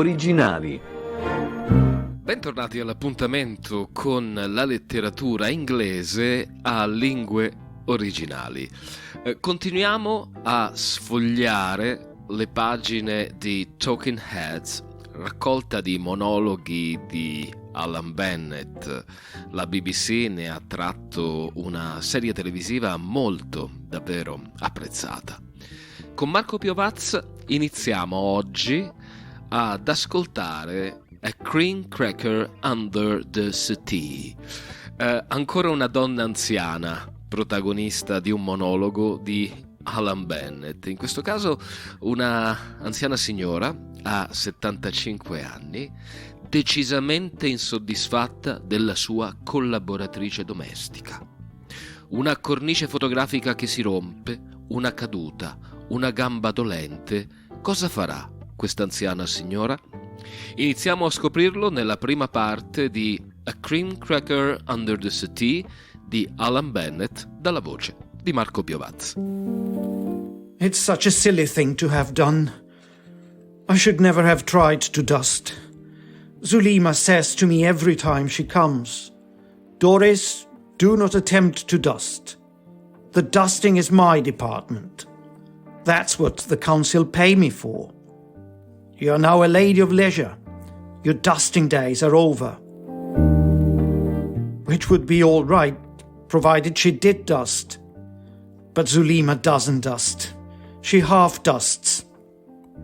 Originali. Bentornati all'appuntamento con la letteratura inglese a Lingue Originali. Continuiamo a sfogliare le pagine di Talking Heads, raccolta di monologhi di Alan Bennett. La BBC ne ha tratto una serie televisiva davvero apprezzata. Con Marco Piovaz iniziamo oggi ad ascoltare A Cream Cracker Under the Settee. Ancora una donna anziana, protagonista di un monologo di Alan Bennett. In questo caso una anziana signora, ha 75 anni, decisamente insoddisfatta della sua collaboratrice domestica. Una cornice fotografica che si rompe, una caduta, una gamba dolente. Cosa farà questa anziana signora? Iniziamo a scoprirlo nella prima parte di A Cream Cracker Under the Settee di Alan Bennett, dalla voce di Marco Piovaz. It's such a silly thing to have done. I should never have tried to dust. Zulima says to me every time she comes, "Doris, do not attempt to dust. The dusting is my department. That's what the council pay me for. You are now a lady of leisure. Your dusting days are over." Which would be all right, provided she did dust. But Zulima doesn't dust. She half dusts.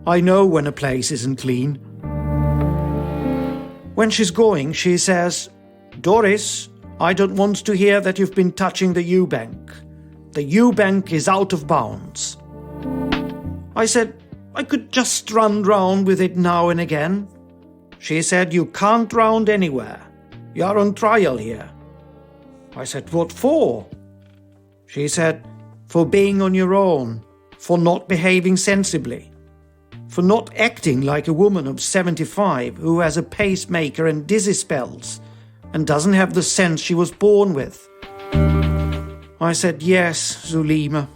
I know when a place isn't clean. When she's going, she says, "Doris, I don't want to hear that you've been touching the Eubank. The Eubank is out of bounds." I said, "I could just run round with it now and again." She said, "You can't round anywhere. You're on trial here." I said, "What for?" She said, "For being on your own, for not behaving sensibly, for not acting like a woman of 75 who has a pacemaker and dizzy spells and doesn't have the sense she was born with." I said, "Yes, Zulima."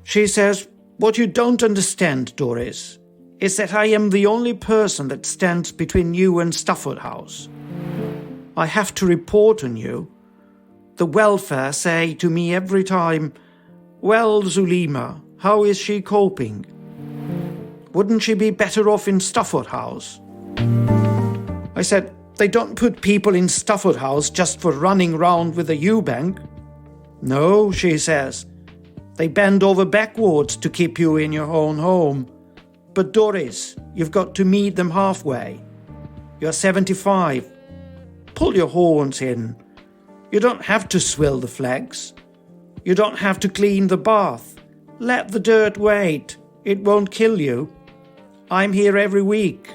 She says, "What you don't understand, Doris, is that I am the only person that stands between you and Stafford House. I have to report on you. The welfare say to me every time, 'Well, Zulima, how is she coping? Wouldn't she be better off in Stafford House?' I said, 'They don't put people in Stafford House just for running round with a Eubank.' 'No,' she says, 'they bend over backwards to keep you in your own home. But Doris, you've got to meet them halfway. You're 75. Pull your horns in. You don't have to swill the flags. You don't have to clean the bath. Let the dirt wait. It won't kill you. I'm here every week.'"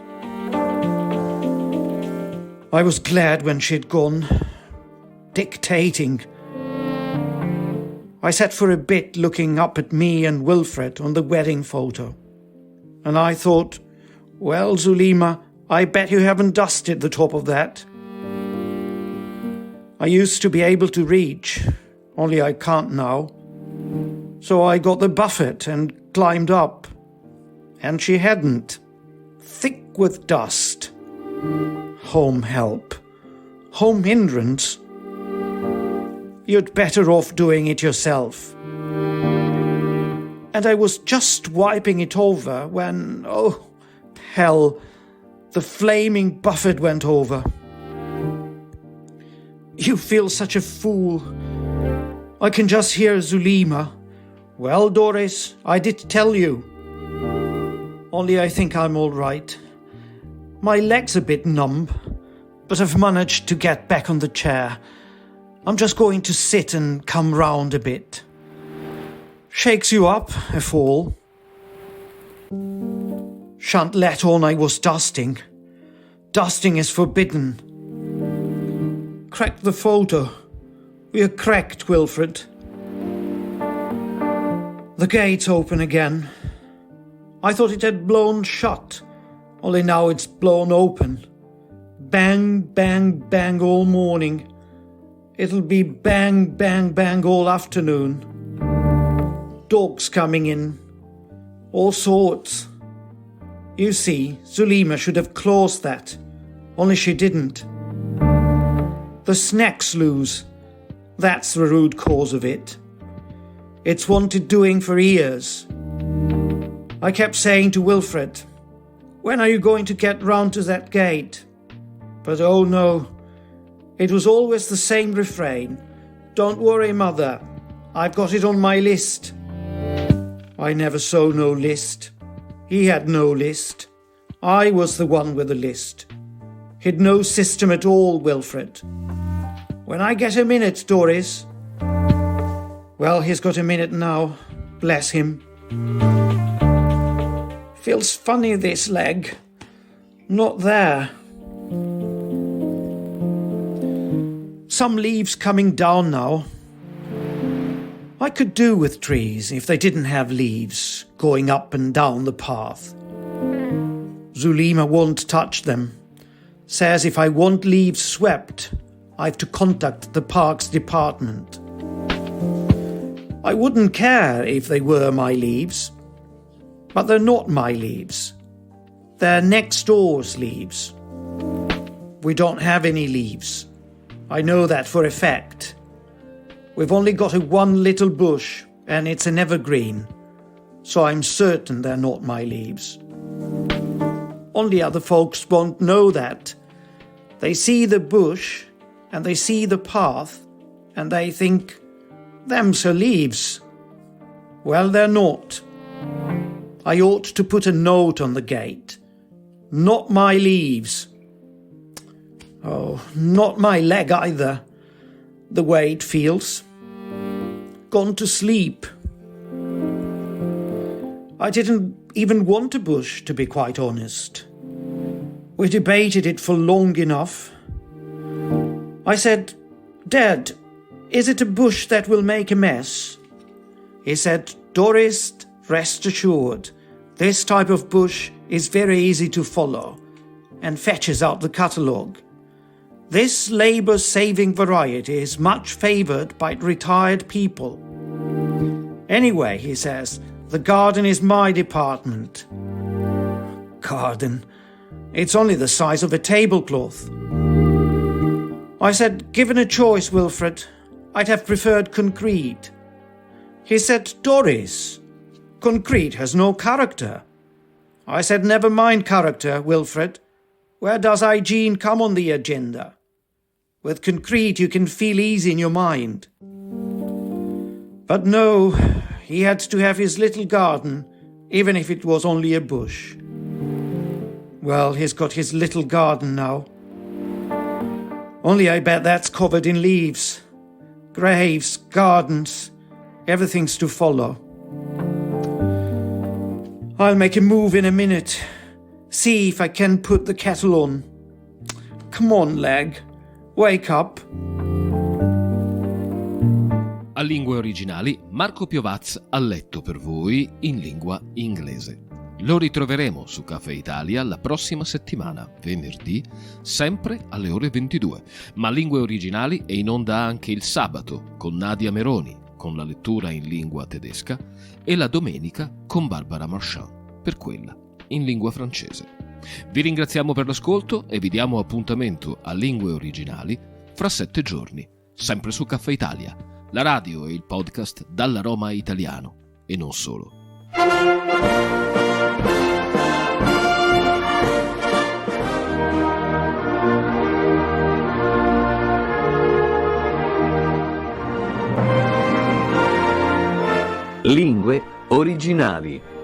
I was glad when she'd gone. Dictating. I sat for a bit looking up at me and Wilfred on the wedding photo. And I thought, "Well, Zulima, I bet you haven't dusted the top of that." I used to be able to reach, only I can't now. So I got the buffet and climbed up. And she hadn't. Thick with dust. Home help. Home hindrance. You'd better off doing it yourself. And I was just wiping it over when, oh, hell, the flaming buffet went over. You feel such a fool. I can just hear Zulima. "Well, Doris, I did tell you. Only I think I'm all right. My leg's a bit numb, but I've managed to get back on the chair. I'm just going to sit and come round a bit. Shakes you up, a fall. Shan't let on I was dusting. Dusting is forbidden. Crack the photo. We're cracked, Wilfred." The gate's open again. I thought it had blown shut, only now it's blown open. Bang, bang, bang all morning. It'll be bang, bang, bang all afternoon. Dogs coming in. All sorts. You see, Zulema should have closed that, only she didn't. The snacks lose. That's the root cause of it. It's wanted doing for years. I kept saying to Wilfred, when are you going to get round to that gate? But oh no, it was always the same refrain. Don't worry, mother, I've got it on my list. I never saw no list. He had no list. I was the one with the list. He'd no system at all, Wilfred. When I get a minute, Doris. Well, he's got a minute now. Bless him. Feels funny, this leg. Not there. Some leaves coming down now. I could do with trees if they didn't have leaves going up and down the path. Zulema won't touch them. Says if I want leaves swept, I've to contact the parks department. I wouldn't care if they were my leaves. But they're not my leaves. They're next door's leaves. We don't have any leaves. I know that for a fact. We've only got one little bush, and it's an evergreen, so I'm certain they're not my leaves. Only other folks won't know that. They see the bush, and they see the path, and they think, them's her leaves. Well, they're not. I ought to put a note on the gate. Not my leaves. Oh, not my leg either. The way it feels. Gone to sleep. I didn't even want a bush, to be quite honest. We debated it for long enough. I said, Dad, is it a bush that will make a mess? He said, Doris, rest assured, this type of bush is very easy to follow, and fetches out the catalogue. This labour-saving variety is much favoured by retired people. Anyway, he says, the garden is my department. Garden? It's only the size of a tablecloth. I said, given a choice, Wilfred, I'd have preferred concrete. He said, Doris, concrete has no character. I said, never mind character, Wilfred. Where does hygiene come on the agenda? With concrete you can feel easy in your mind. But no, he had to have his little garden, even if it was only a bush. Well, he's got his little garden now. Only I bet that's covered in leaves. Graves, gardens, everything's to follow. I'll make a move in a minute. See if I can put the kettle on. Come on, leg. Wake up. A Lingue Originali, Marco Piovaz ha letto per voi in lingua inglese. Lo ritroveremo su Caffè Italia la prossima settimana, venerdì, sempre alle ore 22. Ma Lingue Originali è in onda anche il sabato con Nadia Meroni, con la lettura in lingua tedesca, e la domenica con Barbara Marchand, per quella in lingua francese. Vi ringraziamo per l'ascolto e vi diamo appuntamento a Lingue Originali fra 7 giorni, sempre su Caffè Italia, la radio e il podcast dall'aroma italiano, e non solo. Lingue Originali.